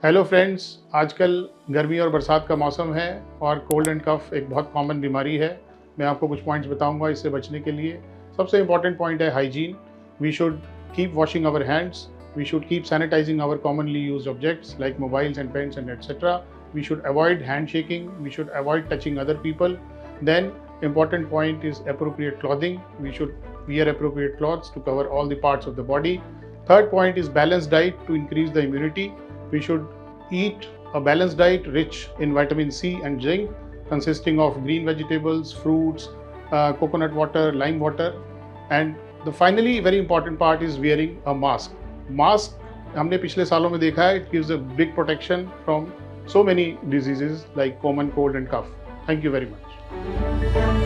Hello friends, आजकल गर्मी और बरसात का मौसम है और कोल्ड एंड कफ एक बहुत कॉमन बीमारी है। मैं आपको कुछ पॉइंट्स बताऊंगा इससे बचने के लिए। सबसे इम्पॉर्टेंट पॉइंट है hygiene. We should keep washing our hands, we should keep sanitizing our commonly used objects like mobiles and pens and etcetera. We should avoid hand shaking, we should avoid touching other people. Then important point is appropriate clothing. We should wear appropriate clothes to cover all the parts of the body. Third point is balanced diet to increase the immunity. We should eat a balanced diet rich in vitamin C and zinc, consisting of green vegetables, fruits, coconut water, lime water. And the finally very important part is wearing a mask. Mask हमने पिछले सालों में देखा है, it gives a big protection from so many diseases like common cold and cough. Thank you very much.